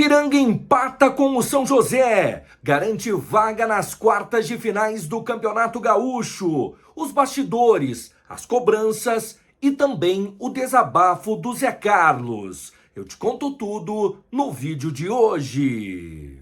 Ipiranga empata com o São José, garante vaga nas quartas de finais do Campeonato Gaúcho. Os bastidores, as cobranças e também o desabafo do Zé Carlos. Eu te conto tudo no vídeo de hoje.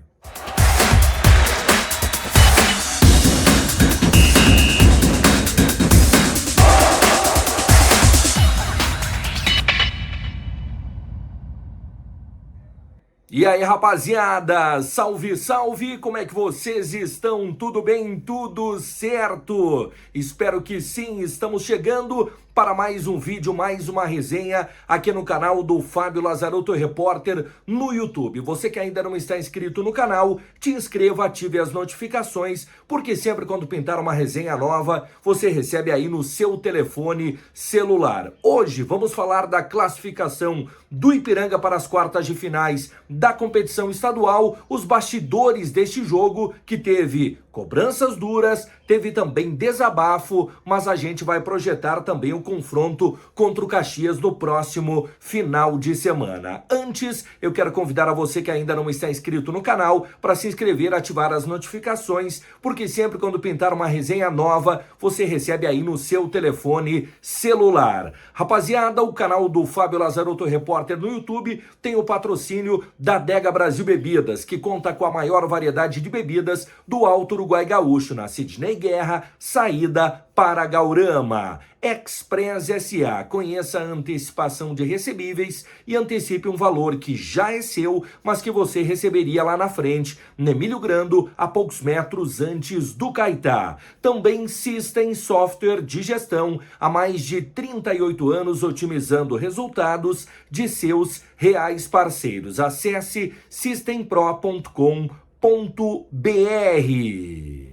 E aí, rapaziada, salve, salve, como é que vocês estão? Tudo bem? Tudo certo? Espero que sim, estamos chegando para mais um vídeo, mais uma resenha aqui no canal do Fábio Lazarotto Repórter no YouTube. Você que ainda não está inscrito no canal, te inscreva, ative as notificações, porque sempre quando pintar uma resenha nova, você recebe aí no seu telefone celular. Hoje vamos falar da classificação do Ipiranga para as quartas de finais da competição estadual, os bastidores deste jogo que teve cobranças duras, teve também desabafo, mas a gente vai projetar também o confronto contra o Caxias no próximo final de semana. Antes, eu quero convidar a você que ainda não está inscrito no canal para se inscrever, ativar as notificações, porque sempre quando pintar uma resenha nova, você recebe aí no seu telefone celular. Rapaziada, o canal do Fábio Lazarotto Repórter no YouTube tem o patrocínio da Adega Brasil Bebidas, que conta com a maior variedade de bebidas do Alto Uruguai Gaúcho, na Sidney Guerra, saída para Gaurama. Express S.A. Conheça a antecipação de recebíveis e antecipe um valor que já é seu, mas que você receberia lá na frente, no Emílio Grando, a poucos metros antes do Caetá. Também System Software de Gestão, há mais de 38 anos otimizando resultados de seus reais parceiros. Acesse systempro.com.br.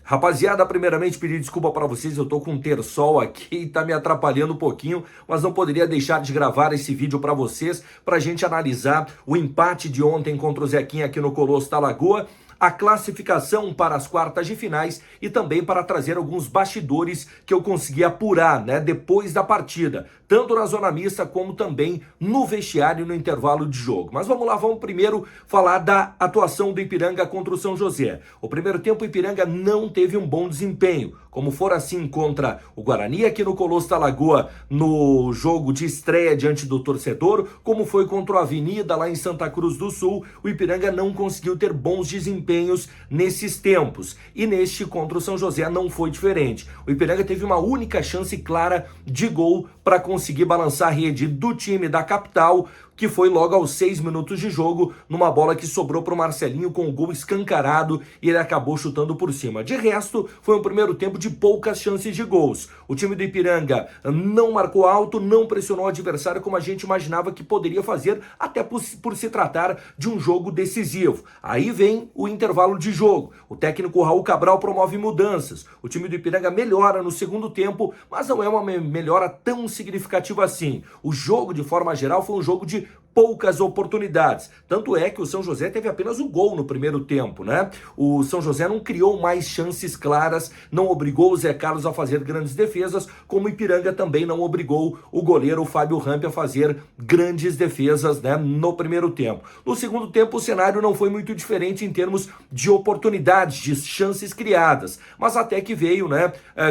Rapaziada, primeiramente pedir desculpa para vocês, eu tô com um terçol aqui e tá me atrapalhando um pouquinho, mas não poderia deixar de gravar esse vídeo para vocês, pra gente analisar o empate de ontem contra o Zequinha aqui no Colosso da Lagoa, a classificação para as quartas de finais e também para trazer alguns bastidores que eu consegui apurar, depois da partida, tanto na zona mista como também no vestiário no intervalo de jogo. Mas vamos lá, vamos primeiro falar da atuação do Ipiranga contra o São José. O primeiro tempo o Ipiranga não teve um bom desempenho, como for assim contra o Guarani aqui no Colosso da Lagoa no jogo de estreia diante do torcedor, como foi contra o Avenida lá em Santa Cruz do Sul, o Ipiranga não conseguiu ter bons desempenhos nesses tempos. E neste contra o São José não foi diferente. O Ipiranga teve uma única chance clara de gol para conseguir balançar a rede do time da capital, que foi logo aos 6 minutos de jogo, numa bola que sobrou para o Marcelinho com o gol escancarado e ele acabou chutando por cima. De resto, foi um primeiro tempo de poucas chances de gols. O time do Ipiranga não marcou alto, não pressionou o adversário como a gente imaginava que poderia fazer, até por se tratar de um jogo decisivo. Aí vem o intervalo de jogo. O técnico Raul Cabral promove mudanças. O time do Ipiranga melhora no segundo tempo, mas não é uma melhora tão significativa assim. O jogo, de forma geral, foi um jogo de poucas oportunidades. Tanto é que o São José teve apenas um gol no primeiro tempo, O São José não criou mais chances claras, não obrigou o Zé Carlos a fazer grandes defesas, como o Ipiranga também não obrigou o goleiro Fábio Rampe a fazer grandes defesas, no primeiro tempo. No segundo tempo, o cenário não foi muito diferente em termos de oportunidades, de chances criadas, mas até que veio,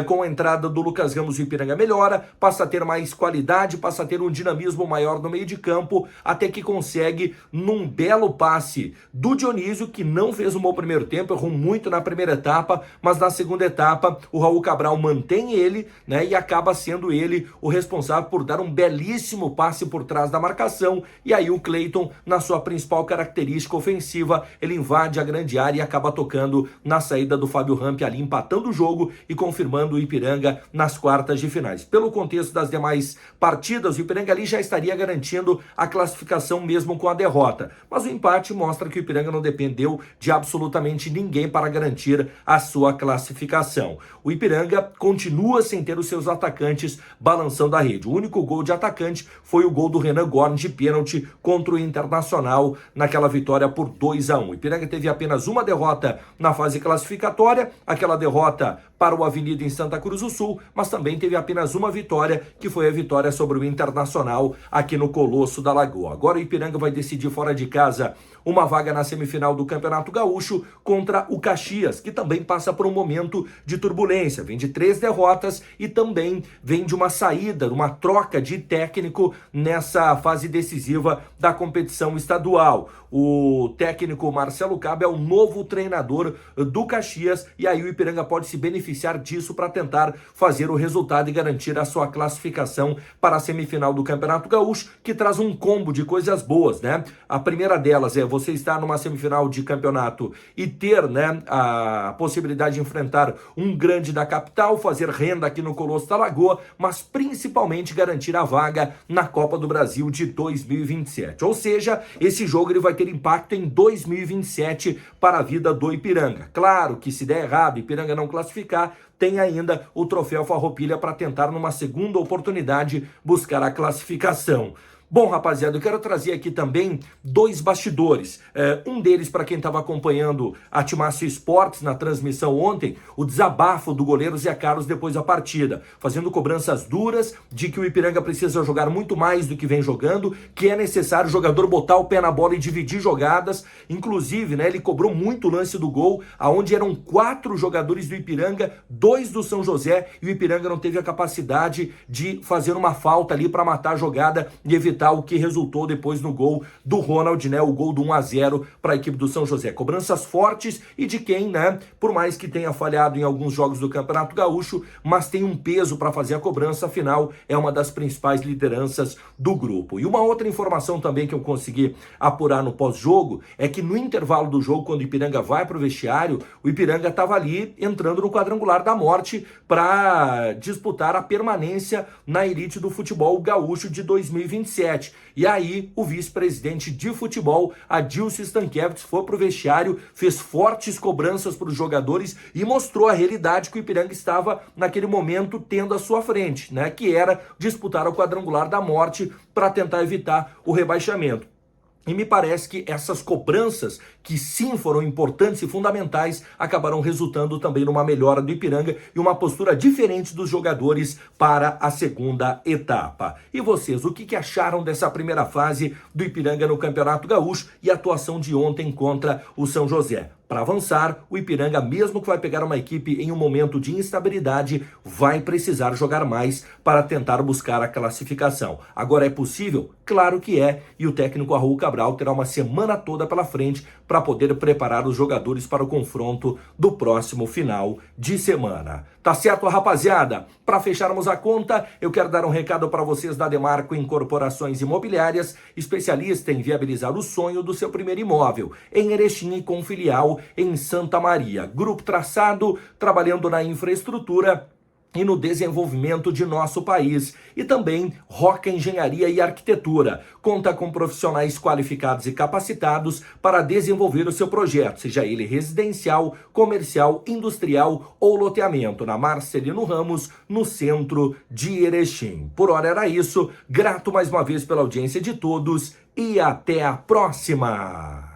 com a entrada do Lucas Ramos, o Ipiranga melhora, passa a ter mais qualidade, passa a ter um dinamismo maior no meio de campo, até que consegue, num belo passe do Dionísio, que não fez um bom primeiro tempo, errou muito na primeira etapa, mas na segunda etapa o Raul Cabral mantém ele, e acaba sendo ele o responsável por dar um belíssimo passe por trás da marcação, e aí o Cleiton, na sua principal característica ofensiva, ele invade a grande área e acaba tocando na saída do Fábio Rampe ali, empatando o jogo e confirmando o Ipiranga nas quartas de finais. Pelo contexto das demais partidas, o Ipiranga ali já estaria garantindo a classificação mesmo com a derrota, mas o empate mostra que o Ipiranga não dependeu de absolutamente ninguém para garantir a sua classificação. O Ipiranga continua sem ter os seus atacantes balançando a rede. O único gol de atacante foi o gol do Renan Gorn de pênalti contra o Internacional naquela vitória por 2-1. O Ipiranga teve apenas uma derrota na fase classificatória, aquela derrota para o Avenida em Santa Cruz do Sul, mas também teve apenas uma vitória, que foi a vitória sobre o Internacional aqui no Colosso da Lagoa. Agora o Ipiranga vai decidir fora de casa uma vaga na semifinal do Campeonato Gaúcho contra o Caxias, que também passa por um momento de turbulência. Vem de 3 derrotas e também vem de uma saída, uma troca de técnico nessa fase decisiva da competição estadual. O técnico Marcelo Cabo é o novo treinador do Caxias e aí o Ipiranga pode se beneficiar disso para tentar fazer o resultado e garantir a sua classificação para a semifinal do Campeonato Gaúcho, que traz um combo de coisas boas, né? A primeira delas é você estar numa semifinal de campeonato e ter, né, a possibilidade de enfrentar um grande da capital, fazer renda aqui no Colosso da Lagoa, mas principalmente garantir a vaga na Copa do Brasil de 2027. Ou seja, esse jogo ele vai ter impacto em 2027 para a vida do Ipiranga. Claro que se der errado, Ipiranga não classificar, tem ainda o troféu Farroupilha para tentar numa segunda oportunidade buscar a classificação. Bom, rapaziada, eu quero trazer aqui também 2 bastidores. Um deles, para quem estava acompanhando a Timácio Esportes na transmissão ontem, o desabafo do goleiro Zé Carlos depois da partida, fazendo cobranças duras de que o Ipiranga precisa jogar muito mais do que vem jogando, que é necessário o jogador botar o pé na bola e dividir jogadas. Inclusive, né, ele cobrou muito o lance do gol, aonde eram 4 jogadores do Ipiranga, 2 do São José, e o Ipiranga não teve a capacidade de fazer uma falta ali para matar a jogada e evitar o que resultou depois no gol do Ronald, né? O gol do 1-0 para a equipe do São José. Cobranças fortes e de quem, né? Por mais que tenha falhado em alguns jogos do Campeonato Gaúcho, mas tem um peso para fazer a cobrança, afinal é uma das principais lideranças do grupo. E uma outra informação também que eu consegui apurar no pós-jogo é que no intervalo do jogo, quando o Ipiranga vai para o vestiário, o Ipiranga estava ali entrando no quadrangular da morte para disputar a permanência na elite do futebol gaúcho de 2027. E aí, o vice-presidente de futebol, Adilson Stankiewicz, foi pro vestiário, fez fortes cobranças para os jogadores e mostrou a realidade que o Ipiranga estava, naquele momento, tendo à sua frente, né? Que era disputar o quadrangular da morte para tentar evitar o rebaixamento. E me parece que essas cobranças, que sim foram importantes e fundamentais, acabaram resultando também numa melhora do Ipiranga e uma postura diferente dos jogadores para a segunda etapa. E vocês, o que acharam dessa primeira fase do Ipiranga no Campeonato Gaúcho e a atuação de ontem contra o São José? Para avançar, o Ipiranga, mesmo que vai pegar uma equipe em um momento de instabilidade, vai precisar jogar mais para tentar buscar a classificação. Agora é possível? Claro que é, e o técnico Raul Cabral terá uma semana toda pela frente para poder preparar os jogadores para o confronto do próximo final de semana. Tá certo, rapaziada? Para fecharmos a conta, eu quero dar um recado para vocês da Demarco Incorporações Imobiliárias, especialista em viabilizar o sonho do seu primeiro imóvel, em Erechim e com filial em Santa Maria. Grupo traçado, trabalhando na infraestrutura e no desenvolvimento de nosso país. E também Roca Engenharia e Arquitetura. Conta com profissionais qualificados e capacitados para desenvolver o seu projeto, seja ele residencial, comercial, industrial ou loteamento, na Marcelino Ramos, no centro de Erechim. Por hora era isso. Grato mais uma vez pela audiência de todos e até a próxima!